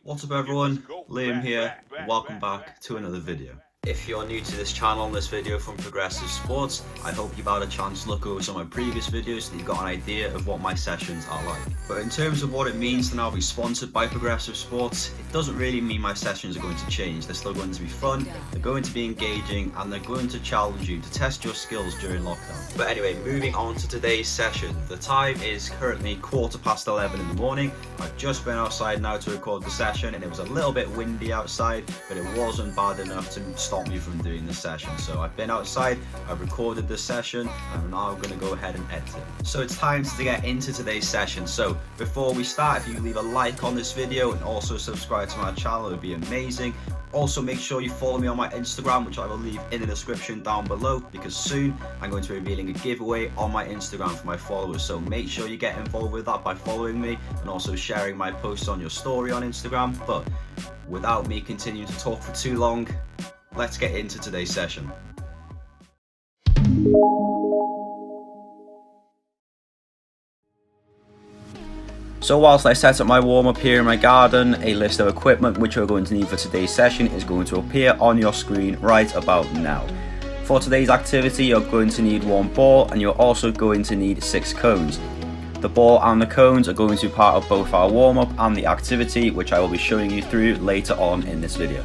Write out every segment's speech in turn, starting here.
What's up everyone, Liam here, and welcome back to another video. If you're new to this channel and this video from Progressive Sports, I hope you've had a chance to look over some of my previous videos so you've got an idea of what my sessions are like. But in terms of what it means to now be sponsored by Progressive Sports, it doesn't really mean my sessions are going to change. They're still going to be fun, they're going to be engaging, and they're going to challenge you to test your skills during lockdown. But anyway, moving on to today's session. The time is currently 11:15 in the morning. I've just been outside now to record the session and it was a little bit windy outside, but it wasn't bad enough to stop me from doing the session. So I've been outside, I've recorded the session, and I'm now going to go ahead and edit it. So it's time to get into today's session. So before we start, if you leave a like on this video and also subscribe to my channel, it would be amazing. Also make sure you follow me on my Instagram, which I will leave in the description down below, because soon I'm going to be revealing a giveaway on my Instagram for my followers. So make sure you get involved with that by following me and also sharing my posts on your story on Instagram. But without me continuing to talk for too long, let's get into today's session. So whilst I set up my warm-up here in my garden, a list of equipment which we're going to need for today's session is going to appear on your screen right about now. For today's activity, you're going to need one ball and you're also going to need 6 cones. The ball and the cones are going to be part of both our warm-up and the activity, which I will be showing you through later on in this video.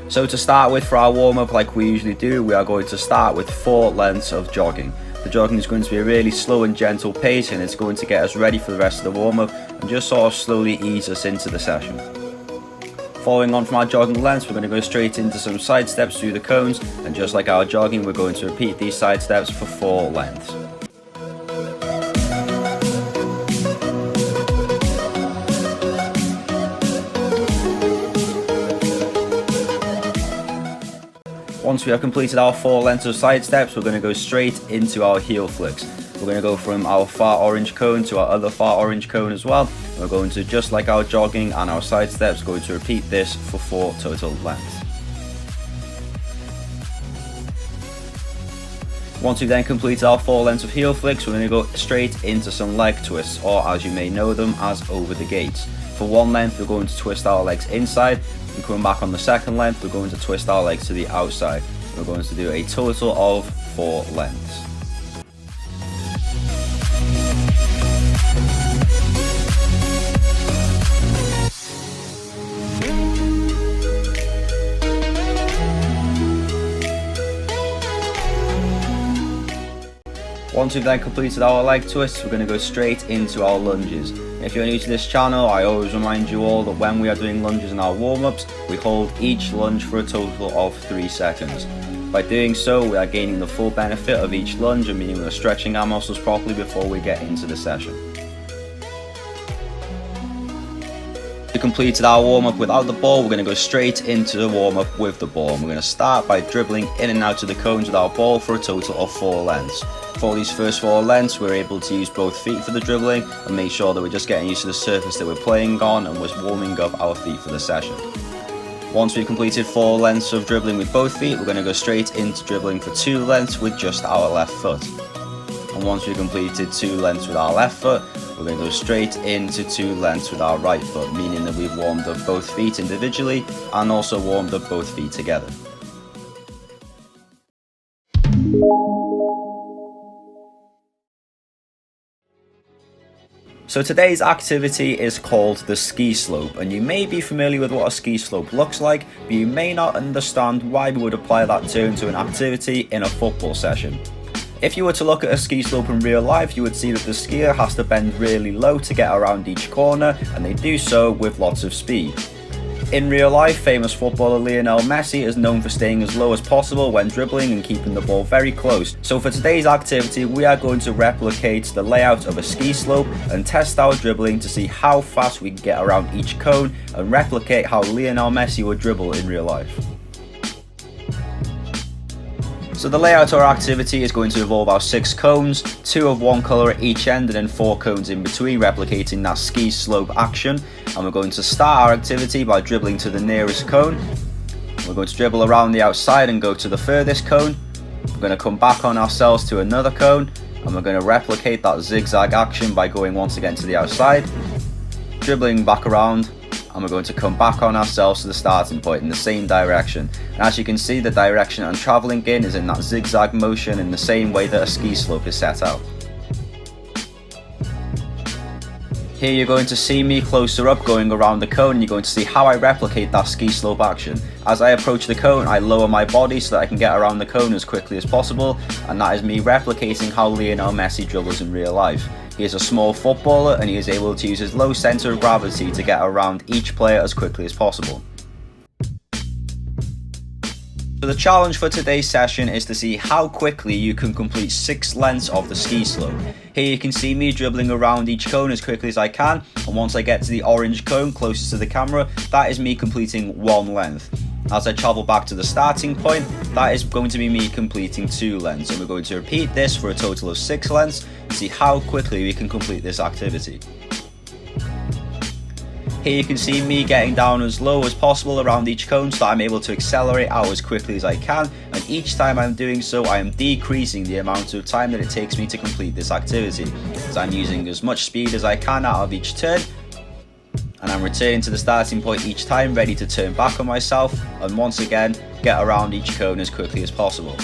So to start with, for our warm-up, like we usually do, we are going to start with 4 lengths of jogging. The jogging is going to be a really slow and gentle pace, and it's going to get us ready for the rest of the warm-up and just sort of slowly ease us into the session. Following on from our jogging lengths, we're going to go straight into some side steps through the cones, and just like our jogging, we're going to repeat these side steps for 4 lengths. Once we have completed our 4 lengths of side steps, we're going to go straight into our heel flicks. We're going to go from our far orange cone to our other far orange cone as well. We're going to, just like our jogging and our side steps, going to repeat this for 4 total lengths. Once we've then completed our 4 lengths of heel flicks, we're going to go straight into some leg twists, or as you may know them as over the gates. For 1 length, we're going to twist our legs inside, and coming back on the second length, we're going to twist our legs to the outside. We're going to do a total of 4 lengths. Once we've then completed our leg twists, we're going to go straight into our lunges. If you're new to this channel, I always remind you all that when we are doing lunges in our warm-ups, we hold each lunge for a total of 3 seconds. By doing so, we are gaining the full benefit of each lunge, and meaning we're stretching our muscles properly before we get into the session. We completed our warm-up without the ball, we're going to go straight into the warm-up with the ball. And we're going to start by dribbling in and out of the cones with our ball for a total of 4 lengths. For these first 4 lengths, we're able to use both feet for the dribbling and make sure that we're just getting used to the surface that we're playing on and we're warming up our feet for the session. Once we've completed 4 lengths of dribbling with both feet, we're going to go straight into dribbling for 2 lengths with just our left foot. And once we've completed 2 lengths with our left foot, we're going to go straight into 2 lengths with our right foot, meaning that we've warmed up both feet individually and also warmed up both feet together. So today's activity is called the ski slope, and you may be familiar with what a ski slope looks like, but you may not understand why we would apply that term to an activity in a football session. If you were to look at a ski slope in real life, you would see that the skier has to bend really low to get around each corner, and they do so with lots of speed. In real life, famous footballer Lionel Messi is known for staying as low as possible when dribbling and keeping the ball very close. So for today's activity, we are going to replicate the layout of a ski slope and test our dribbling to see how fast we can get around each cone and replicate how Lionel Messi would dribble in real life. So the layout of our activity is going to involve our 6 cones, 2 of one colour at each end and then 4 cones in between, replicating that ski slope action. And we're going to start our activity by dribbling to the nearest cone. We're going to dribble around the outside and go to the furthest cone. We're going to come back on ourselves to another cone, and we're going to replicate that zigzag action by going once again to the outside, dribbling back around, and we're going to come back on ourselves to the starting point in the same direction. And as you can see, the direction I'm travelling in is in that zigzag motion in the same way that a ski slope is set out. Here you're going to see me closer up going around the cone, and you're going to see how I replicate that ski slope action. As I approach the cone, I lower my body so that I can get around the cone as quickly as possible, and that is me replicating how Lionel Messi dribbles in real life. He is a small footballer and he is able to use his low centre of gravity to get around each player as quickly as possible. So the challenge for today's session is to see how quickly you can complete 6 lengths of the ski slope. Here you can see me dribbling around each cone as quickly as I can, and once I get to the orange cone closest to the camera, that is me completing 1 length. As I travel back to the starting point, that is going to be me completing 2 lengths, and we're going to repeat this for a total of 6 lengths to see how quickly we can complete this activity. Here you can see me getting down as low as possible around each cone so that I'm able to accelerate out as quickly as I can, and each time I'm doing so I am decreasing the amount of time that it takes me to complete this activity, as I'm using as much speed as I can out of each turn, and I'm returning to the starting point each time ready to turn back on myself and once again get around each cone as quickly as possible.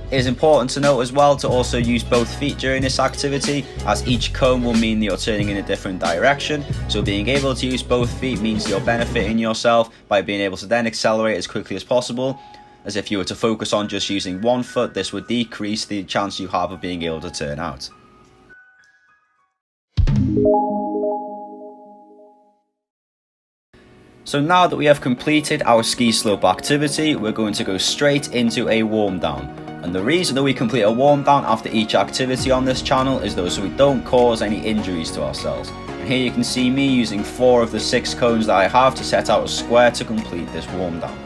It is important to note as well to also use both feet during this activity, as each cone will mean that you're turning in a different direction, so being able to use both feet means you're benefiting yourself by being able to then accelerate as quickly as possible, as if you were to focus on just using one foot, this would decrease the chance you have of being able to turn out. So now that we have completed our ski slope activity, we're going to go straight into a warm down. And the reason that we complete a warm down after each activity on this channel is so we don't cause any injuries to ourselves. And here you can see me using 4 of the 6 cones that I have to set out a square to complete this warm down.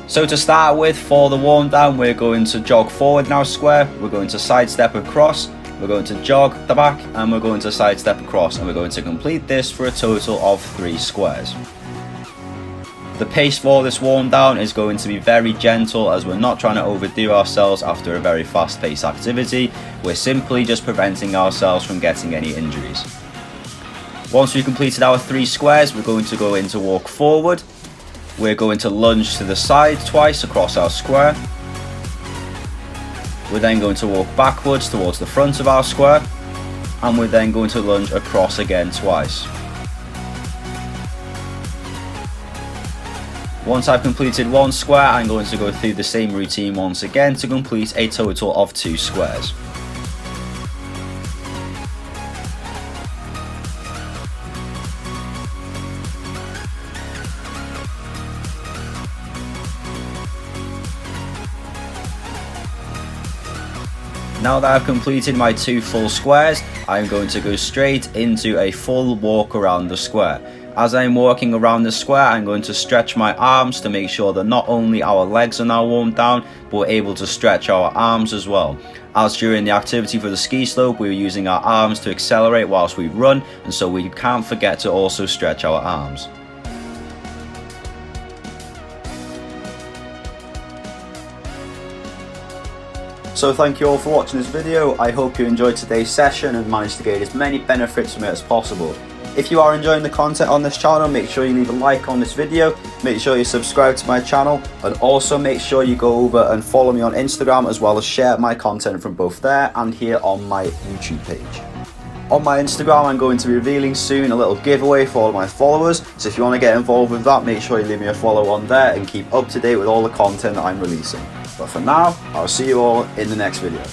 So to start with, for the warm down, we're going to jog forward in our square, we're going to sidestep across, we're going to jog the back, and we're going to sidestep across, and we're going to complete this for a total of 3 squares. The pace for this warm down is going to be very gentle, as we're not trying to overdo ourselves after a very fast paced activity, we're simply just preventing ourselves from getting any injuries. Once we've completed our 3 squares, we're going to go into walk forward, we're going to lunge to the side twice across our square, we're then going to walk backwards towards the front of our square, and we're then going to lunge across again twice. Once I've completed 1 square, I'm going to go through the same routine once again to complete a total of 2 squares. Now that I've completed my 2 full squares, I'm going to go straight into a full walk around the square. As I'm walking around the square, I'm going to stretch my arms to make sure that not only our legs are now warmed down, but we're able to stretch our arms as well. As during the activity for the ski slope, we were using our arms to accelerate whilst we run, and so we can't forget to also stretch our arms. So thank you all for watching this video. I hope you enjoyed today's session and managed to gain as many benefits from it as possible. If you are enjoying the content on this channel, make sure you leave a like on this video, make sure you subscribe to my channel, and also make sure you go over and follow me on Instagram, as well as share my content from both there and here on my YouTube page. On my Instagram, I'm going to be revealing soon a little giveaway for all of my followers, so if you want to get involved with that, make sure you leave me a follow on there and keep up to date with all the content that I'm releasing. But for now, I'll see you all in the next video.